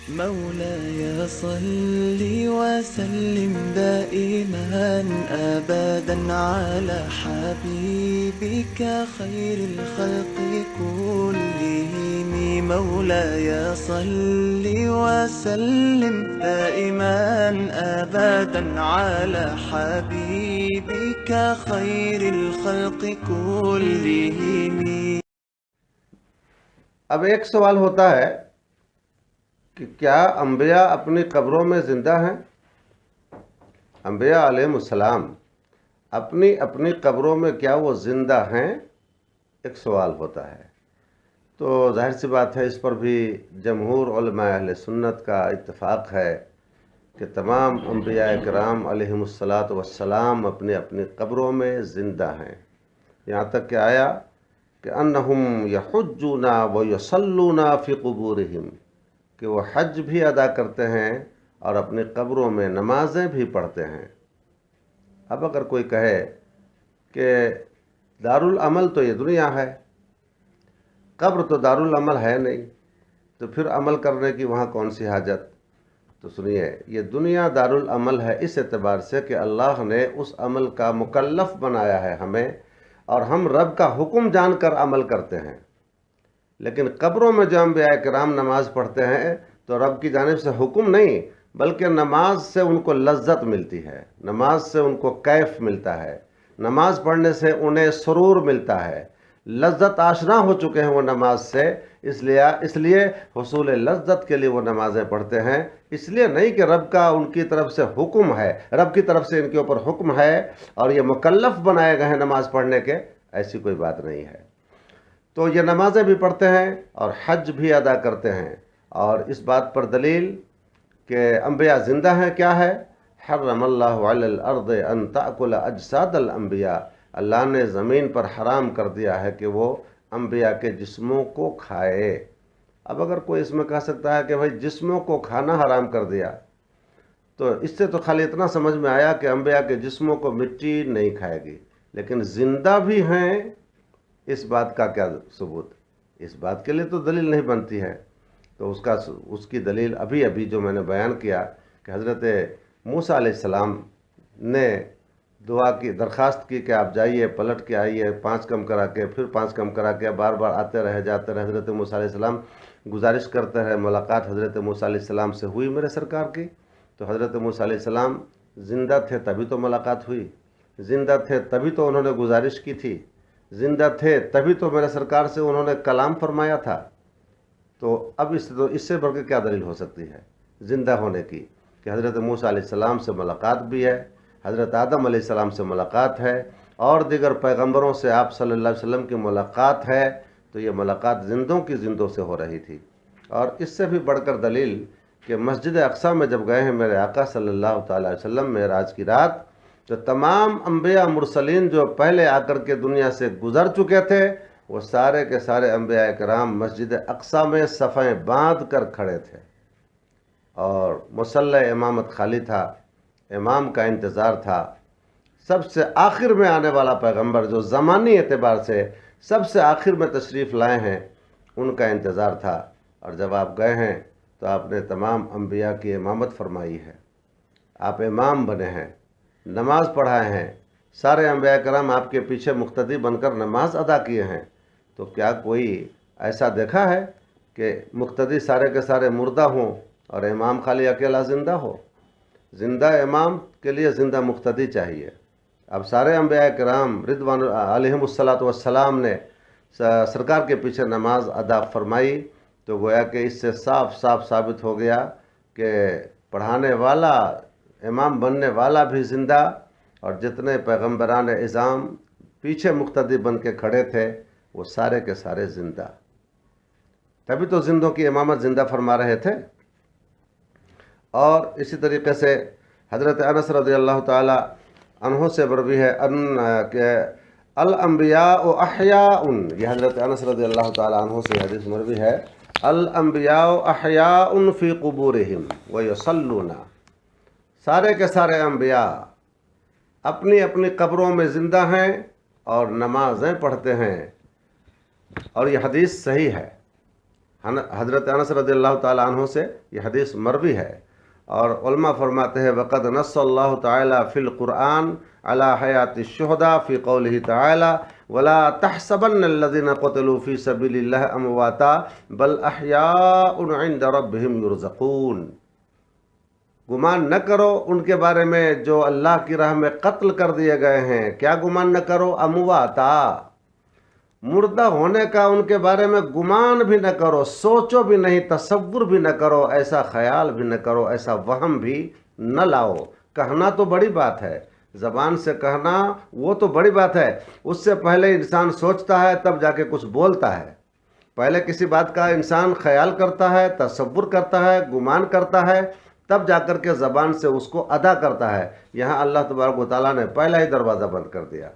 مولاي صل وسلم دائما أبدا على حبيبك خير الخلق كلهم. مولاي صل وسلم دائما أبدا على حبيبك خير الخلق كلهم. اب ایک سوال ہوتا ہے کہ کیا انبیاء اپنی قبروں میں زندہ ہیں؟ انبیاء علیہ السلام اپنی قبروں میں کیا وہ زندہ ہیں؟ ایک سوال ہوتا ہے. تو ظاہر سی بات ہے اس پر بھی جمہور علماء اہل سنت کا اتفاق ہے کہ تمام انبیاء کرام علیہم السلام اپنی قبروں میں زندہ ہیں. یہاں تک کہ آیا کہ انہم یحجون و یصلون فی قبورہم، کہ وہ حج بھی ادا کرتے ہیں اور اپنی قبروں میں نمازیں بھی پڑھتے ہیں. اب اگر کوئی کہے کہ دارالعمل تو یہ دنیا ہے، قبر تو دارالعمل ہے نہیں، تو پھر عمل کرنے کی وہاں کون سی حاجت؟ تو سنیے، یہ دنیا دارالعمل ہے اس اعتبار سے کہ اللہ نے اس عمل کا مکلف بنایا ہے ہمیں، اور ہم رب کا حکم جان کر عمل کرتے ہیں. لیکن قبروں میں جو انبیاء کرام نماز پڑھتے ہیں تو رب کی جانب سے حکم نہیں، بلکہ نماز سے ان کو لذت ملتی ہے، نماز سے ان کو کیف ملتا ہے، نماز پڑھنے سے انہیں سرور ملتا ہے، لذت آشنا ہو چکے ہیں وہ نماز سے، اس لیے حصول لذت کے لیے وہ نمازیں پڑھتے ہیں. اس لیے نہیں کہ رب کا ان کی طرف سے حکم ہے، رب کی طرف سے ان کے اوپر حکم ہے اور یہ مکلف بنائے گئے ہیں نماز پڑھنے کے، ایسی کوئی بات نہیں ہے. تو یہ نمازیں بھی پڑھتے ہیں اور حج بھی ادا کرتے ہیں. اور اس بات پر دلیل کہ انبیاء زندہ ہیں کیا ہے؟ حرم اللہ علی الارض ان تأکل اجساد الانبیاء، اللہ نے زمین پر حرام کر دیا ہے کہ وہ انبیاء کے جسموں کو کھائے. اب اگر کوئی اس میں کہہ سکتا ہے کہ بھائی جسموں کو کھانا حرام کر دیا، تو اس سے تو خالی اتنا سمجھ میں آیا کہ انبیاء کے جسموں کو مٹی نہیں کھائے گی، لیکن زندہ بھی ہیں اس بات کا کیا ثبوت؟ اس بات کے لیے تو دلیل نہیں بنتی ہے. تو اس کی دلیل ابھی جو میں نے بیان کیا کہ حضرت موسیٰ علیہ السلام نے دعا کی، درخواست کی کہ آپ جائیے، پلٹ کے آئیے، 5 کم کرا کے، پھر 5 کم کرا کے، بار بار آتے رہے جاتے رہے. حضرت موسیٰ علیہ السلام گزارش کرتے رہے، ملاقات حضرت موسیٰ علیہ السلام سے ہوئی میرے سرکار کی. تو حضرت موسیٰ علیہ السلام زندہ تھے تبھی تو ملاقات ہوئی، زندہ تھے تبھی تو انہوں نے گزارش کی تھی، زندہ تھے تبھی تو میرے سرکار سے انہوں نے کلام فرمایا تھا. تو اب اس سے بڑھ کے کیا دلیل ہو سکتی ہے زندہ ہونے کی؟ کہ حضرت موسیٰ علیہ السلام سے ملاقات بھی ہے، حضرت آدم علیہ السلام سے ملاقات ہے، اور دیگر پیغمبروں سے آپ صلی اللہ علیہ وسلم کی ملاقات ہے. تو یہ ملاقات زندوں کی زندوں سے ہو رہی تھی. اور اس سے بھی بڑھ کر دلیل کہ مسجد اقصیٰ میں جب گئے ہیں میرے آقا صلی اللہ تعالی علیہ وسلم معراج کی رات، تو تمام انبیاء مرسلین جو پہلے آ کر کے دنیا سے گزر چکے تھے، وہ سارے کے سارے انبیاء کرام مسجد اقصیٰ میں صفیں باندھ کر کھڑے تھے، اور مصلی امامت خالی تھا، امام کا انتظار تھا. سب سے آخر میں آنے والا پیغمبر جو زمانی اعتبار سے سب سے آخر میں تشریف لائے ہیں، ان کا انتظار تھا. اور جب آپ گئے ہیں تو آپ نے تمام انبیاء کی امامت فرمائی ہے، آپ امام بنے ہیں، نماز پڑھائے ہیں، سارے انبیاء کرام آپ کے پیچھے مقتدی بن کر نماز ادا کیے ہیں. تو کیا کوئی ایسا دیکھا ہے کہ مقتدی سارے کے سارے مردہ ہوں اور امام خالی اکیلا زندہ ہو؟ زندہ امام کے لیے زندہ مقتدی چاہیے. اب سارے انبیاء کرام رضوان علیہم السلام نے سرکار کے پیچھے نماز ادا فرمائی. تو گویا کہ اس سے صاف ثابت ہو گیا کہ پڑھانے والا، امام بننے والا بھی زندہ، اور جتنے پیغمبران اعظام پیچھے مقتدی بن کے کھڑے تھے وہ سارے کے سارے زندہ. تبھی تو زندوں کی امامت زندہ فرما رہے تھے. اور اسی طریقے سے حضرت انس رضی اللہ تعالی عنہ سے مروی ہے کہ الانبیاء احیاء، یہ حضرت انس رضی اللہ تعالی عنہ سے حدیث مروی ہے، الانبیاء احیاء فی قبورہم ویصلون، سارے کے سارے انبیاء اپنی قبروں میں زندہ ہیں اور نمازیں پڑھتے ہیں. اور یہ حدیث صحیح ہے. حضرت انس رضی اللہ تعالیٰ عنہ سے یہ حدیث مروی ہے، اور علماء فرماتے ہیں وقد نص اللہ تعالیٰ فی القرآن علی حیات الشہداء فی قولہ تعالیٰ ولا تحسبن الذین قتلوا فی سبیل اللہ امواتا بل احیاء عند ربہم یرزقون۔ گمان نہ کرو ان کے بارے میں جو اللہ کی راہ میں قتل کر دیے گئے ہیں، کیا گمان نہ کرو؟ امواتا، مردہ ہونے کا ان کے بارے میں گمان بھی نہ کرو، سوچو بھی نہیں، تصور بھی نہ کرو، ایسا خیال بھی نہ کرو، ایسا وہم بھی نہ لاؤ۔ کہنا تو بڑی بات ہے، زبان سے کہنا وہ تو بڑی بات ہے، اس سے پہلے انسان سوچتا ہے تب جا کے کچھ بولتا ہے۔ پہلے کسی بات کا انسان خیال کرتا ہے، تصور کرتا ہے، گمان کرتا ہے، تب جا کر کے زبان سے اس کو ادا کرتا ہے۔ یہاں اللہ تبارک و تعالیٰ نے پہلا ہی دروازہ بند کر دیا،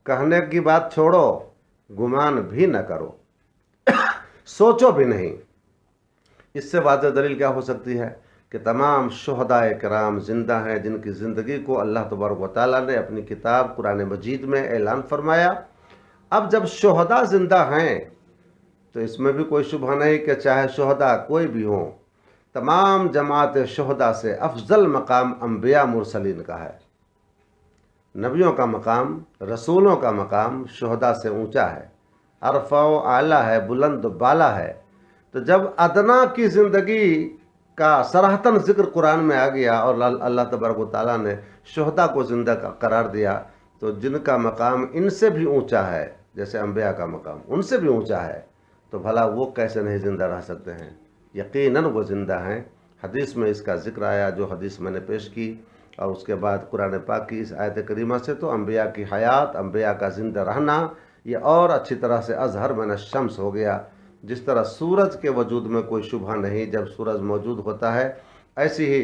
کہنے کی بات چھوڑو، گمان بھی نہ کرو، سوچو بھی نہیں۔ اس سے واضح دلیل کیا ہو سکتی ہے کہ تمام شہداء کرام زندہ ہیں، جن کی زندگی کو اللہ تبارک و تعالیٰ نے اپنی کتاب قرآن مجید میں اعلان فرمایا۔ اب جب شہداء زندہ ہیں تو اس میں بھی کوئی شبہ نہیں کہ چاہے شہداء کوئی بھی ہوں، تمام جماعت شہداء سے افضل مقام انبیاء مرسلین کا ہے۔ نبیوں کا مقام، رسولوں کا مقام شہداء سے اونچا ہے، عرفہ و اعلیٰ ہے، بلند و بالا ہے۔ تو جب ادنا کی زندگی کا صراحتاً ذکر قرآن میں آ گیا اور اللہ تبارک و تعالیٰ نے شہداء کو زندہ قرار دیا، تو جن کا مقام ان سے بھی اونچا ہے، جیسے انبیاء کا مقام ان سے بھی اونچا ہے، تو بھلا وہ کیسے نہیں زندہ رہ سکتے ہیں؟ یقیناً وہ زندہ ہیں۔ حدیث میں اس کا ذکر آیا، جو حدیث میں نے پیش کی، اور اس کے بعد قرآن پاک کی اس آیت کریمہ سے تو انبیاء کی حیات، انبیاء کا زندہ رہنا یہ اور اچھی طرح سے اظہر من الشمس ہو گیا۔ جس طرح سورج کے وجود میں کوئی شبہ نہیں جب سورج موجود ہوتا ہے، ایسی ہی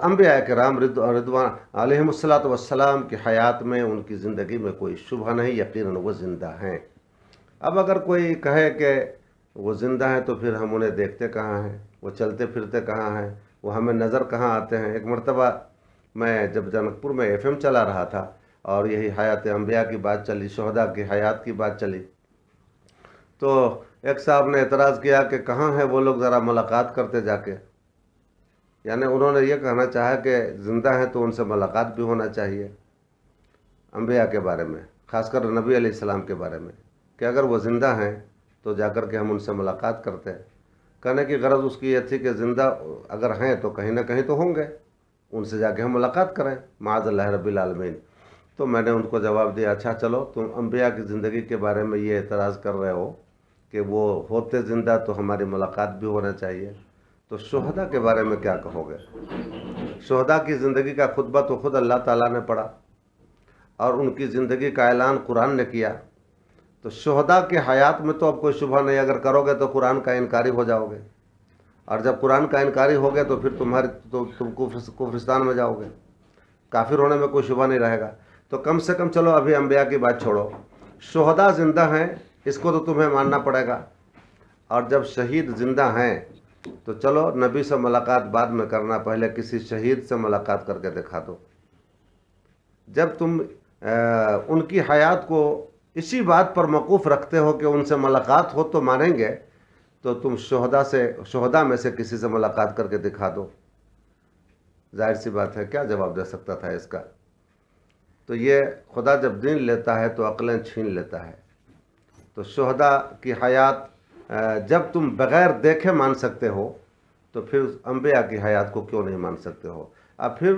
انبیاء کرام رضوان علیہم الصلاۃ والسلام کی حیات میں، ان کی زندگی میں کوئی شبہ نہیں، یقیناً وہ زندہ ہیں۔ اب اگر کوئی کہے کہ وہ زندہ ہیں تو پھر ہم انہیں دیکھتے کہاں ہیں، وہ چلتے پھرتے کہاں ہیں، وہ ہمیں نظر کہاں آتے ہیں؟ ایک مرتبہ میں جب جنک پور میں FM چلا رہا تھا اور یہی حیات انبیاء کی بات چلی، شہداء کی حیات کی بات چلی، تو ایک صاحب نے اعتراض کیا کہ کہاں ہیں وہ لوگ، ذرا ملاقات کرتے جا کے۔ یعنی انہوں نے یہ کہنا چاہا کہ زندہ ہیں تو ان سے ملاقات بھی ہونا چاہیے انبیاء کے بارے میں، خاص کر نبی علیہ السلام کے بارے میں، کہ اگر وہ زندہ ہیں تو جا کر کے ہم ان سے ملاقات کرتے ہیں۔ کہنے کی غرض اس کی یہ تھی کہ زندہ اگر ہیں تو کہیں نہ کہیں تو ہوں گے، ان سے جا کے ہم ملاقات کریں، معاذ اللہ رب العالمین۔ تو میں نے ان کو جواب دیا، اچھا چلو، تم انبیاء کی زندگی کے بارے میں یہ اعتراض کر رہے ہو کہ وہ ہوتے زندہ تو ہماری ملاقات بھی ہونا چاہیے، تو شہداء کے بارے میں کیا کہو گے؟ شہداء کی زندگی کا خطبہ تو خود اللہ تعالیٰ نے پڑھا اور ان کی زندگی کا اعلان قرآن نے کیا، تو شہداء کے حیات میں تو اب کوئی شبہ نہیں، اگر کرو گے تو قرآن کا انکاری ہو جاؤ گے، اور جب قرآن کا انکاری ہو گیا تو پھر تم کفرستان میں جاؤ گے، کافر ہونے میں کوئی شبہ نہیں رہے گا۔ تو کم سے کم چلو ابھی انبیاء کی بات چھوڑو، شہداء زندہ ہیں اس کو تو تمہیں ماننا پڑے گا، اور جب شہید زندہ ہیں تو چلو نبی سے ملاقات بعد میں کرنا، پہلے کسی شہید سے ملاقات کر کے دکھا دو۔ جب تم ان کی حیات کو اسی بات پر موقوف رکھتے ہو کہ ان سے ملاقات ہو تو مانیں گے، تو تم شہداء میں سے کسی سے ملاقات کر کے دکھا دو۔ ظاہر سی بات ہے کیا جواب دے سکتا تھا اس کا؟ تو یہ خدا جب دین لیتا ہے تو عقلیں چھین لیتا ہے۔ تو شہداء کی حیات جب تم بغیر دیکھے مان سکتے ہو تو پھر انبیاء کی حیات کو کیوں نہیں مان سکتے ہو؟ اب پھر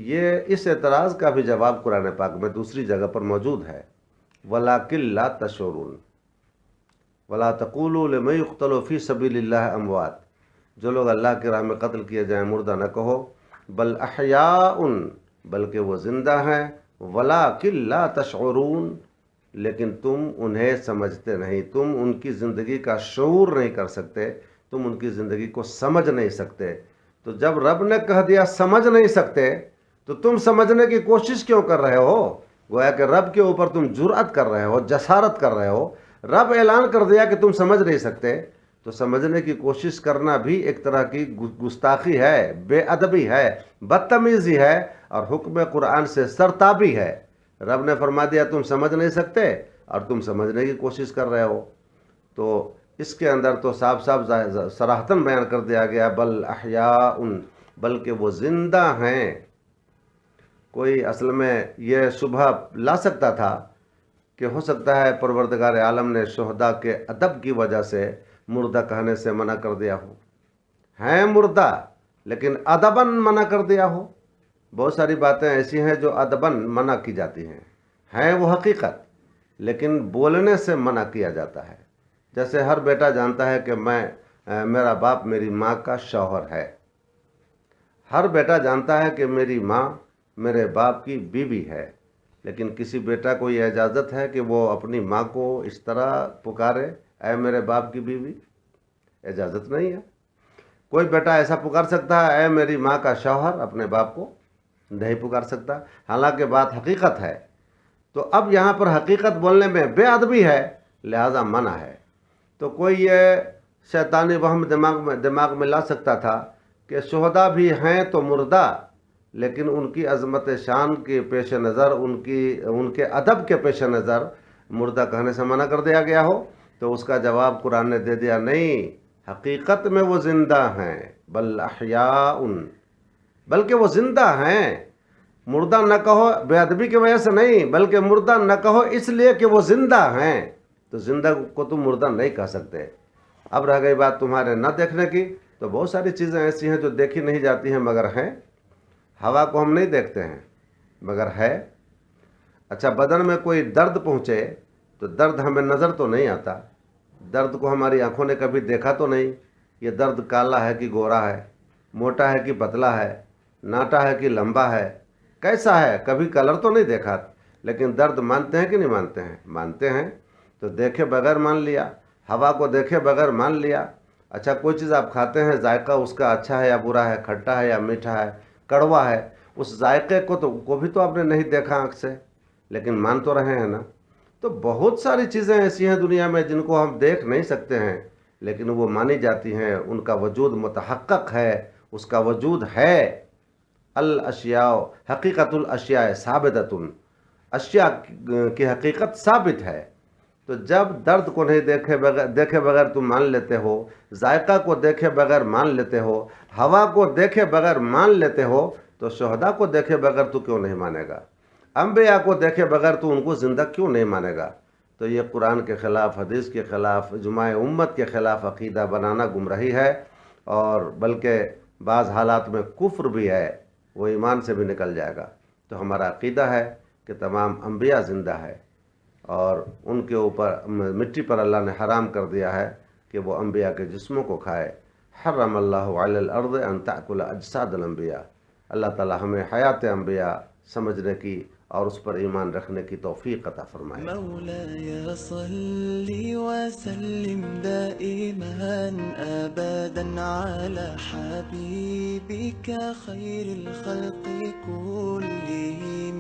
یہ اس اعتراض کا بھی جواب قرآن پاک میں دوسری جگہ پر موجود ہے، وَلَٰكِن لَا تَشْعُرُونَ وَلَا تَقُولُوا لِمَن يُقْتَلُ فِي سَبِيلِ اللَّهِ أَمْوَاتٌ، جو لوگ اللہ کی راہ میں قتل کیے جائیں مردہ نہ کہو، بل احیاء، بلکہ وہ زندہ ہیں، وَلَٰكِن لَا تَشْعُرُونَ، لیکن تم انہیں سمجھتے نہیں، تم ان کی زندگی کا شعور نہیں کر سکتے، تم ان کی زندگی کو سمجھ نہیں سکتے۔ تو جب رب نے کہہ دیا سمجھ نہیں سکتے تو تم سمجھنے کی کوشش کیوں کر رہے ہو؟ گویا کہ رب کے اوپر تم جرأت کر رہے ہو، جسارت کر رہے ہو۔ رب اعلان کر دیا کہ تم سمجھ نہیں سکتے، تو سمجھنے کی کوشش کرنا بھی ایک طرح کی گستاخی ہے، بے ادبی ہے، بدتمیزی ہے، اور حکم قرآن سے سرتابی ہے۔ رب نے فرما دیا تم سمجھ نہیں سکتے اور تم سمجھنے کی کوشش کر رہے ہو۔ تو اس کے اندر تو صاف صاف صراحتاً بیان کر دیا گیا بل احیاء، بلکہ وہ زندہ ہیں۔ کوئی اصل میں یہ شبہ لا سکتا تھا کہ ہو سکتا ہے پروردگار عالم نے شہداء کے ادب کی وجہ سے مردہ کہنے سے منع کر دیا ہو، ہیں مردہ لیکن ادباً منع کر دیا ہو۔ بہت ساری باتیں ایسی ہیں جو ادباً منع کی جاتی ہیں وہ حقیقت، لیکن بولنے سے منع کیا جاتا ہے۔ جیسے ہر بیٹا جانتا ہے کہ میرا باپ میری ماں کا شوہر ہے، ہر بیٹا جانتا ہے کہ میری ماں میرے باپ کی بیوی ہے، لیکن کسی بیٹا کو یہ اجازت ہے کہ وہ اپنی ماں کو اس طرح پکارے، اے میرے باپ کی بیوی؟ اجازت نہیں ہے۔ کوئی بیٹا ایسا پکار سکتا ہے اے میری ماں کا شوہر؟ اپنے باپ کو نہیں پکار سکتا، حالانکہ بات حقیقت ہے۔ تو اب یہاں پر حقیقت بولنے میں بے ادبی ہے، لہذا منع ہے۔ تو کوئی یہ شیطانی وہم دماغ میں لا سکتا تھا کہ شہداء بھی ہیں تو مردہ، لیکن ان کی عظمت شان کے پیش نظر، ان کے ادب کے پیش نظر مردہ کہنے سے منع کر دیا گیا ہو، تو اس کا جواب قرآن نے دے دیا نہیں، حقیقت میں وہ زندہ ہیں، بل احیاء، بلکہ وہ زندہ ہیں۔ مردہ نہ کہو بے ادبی کی وجہ سے نہیں، بلکہ مردہ نہ کہو اس لیے کہ وہ زندہ ہیں۔ تو زندہ کو تم مردہ نہیں کہہ سکتے۔ اب رہ گئی بات تمہارے نہ دیکھنے کی، تو بہت ساری چیزیں ایسی ہیں جو دیکھی نہیں جاتی ہیں مگر ہیں۔ ہوا کو ہم نہیں دیکھتے ہیں مگر ہے۔ اچھا، بدن میں کوئی درد پہنچے تو درد ہمیں نظر تو نہیں آتا، درد کو ہماری آنکھوں نے کبھی دیکھا تو نہیں، یہ درد کالا ہے کہ گورا ہے، موٹا ہے کہ پتلا ہے، ناٹا ہے کہ لمبا ہے، کیسا ہے، کبھی کلر تو نہیں دیکھا، لیکن درد مانتے ہیں کہ نہیں مانتے ہیں؟ مانتے ہیں۔ تو دیکھے بغیر مان لیا، ہوا کو دیکھے بغیر مان لیا۔ اچھا، کوئی چیز آپ کھاتے ہیں، ذائقہ اس کا اچھا ہے یا برا ہے، کھٹا ہے یا میٹھا ہے، کڑوا ہے، اس ذائقے کو بھی تو آپ نے نہیں دیکھا آنکھ سے، لیکن مان تو رہے ہیں نا۔ تو بہت ساری چیزیں ایسی ہیں دنیا میں جن کو ہم دیکھ نہیں سکتے ہیں، لیکن وہ مانی جاتی ہیں، ان کا وجود متحقق ہے، اس کا وجود ہے۔ الاشیاء حقیقت الاشیاء ثابتۃ، اشیاء کی حقیقت ثابت ہے۔ تو جب درد کو نہیں دیکھے بغیر تم مان لیتے ہو، ذائقہ کو دیکھے بغیر مان لیتے ہو، ہوا کو دیکھے بغیر مان لیتے ہو، تو شہداء کو دیکھے بغیر تو کیوں نہیں مانے گا؟ انبیاء کو دیکھے بغیر تو ان کو زندہ کیوں نہیں مانے گا؟ تو یہ قرآن کے خلاف، حدیث کے خلاف، اجماع امت کے خلاف عقیدہ بنانا گمراہی ہے، اور بلکہ بعض حالات میں کفر بھی ہے، وہ ایمان سے بھی نکل جائے گا۔ تو ہمارا عقیدہ ہے کہ تمام انبیاء زندہ ہے، اور ان کے اوپر مٹی پر اللہ نے حرام کر دیا ہے کہ وہ انبیاء کے جسموں کو کھائے۔ حرم اللہ علی الارض ان تأکل اجساد الانبیاء۔ اللہ تعالی ہمیں حیات انبیاء سمجھنے کی اور اس پر ایمان رکھنے کی توفیق عطا فرمائے۔ مولاي صل وسلم دائما أبدا على حبيبك خير الخلق كلهم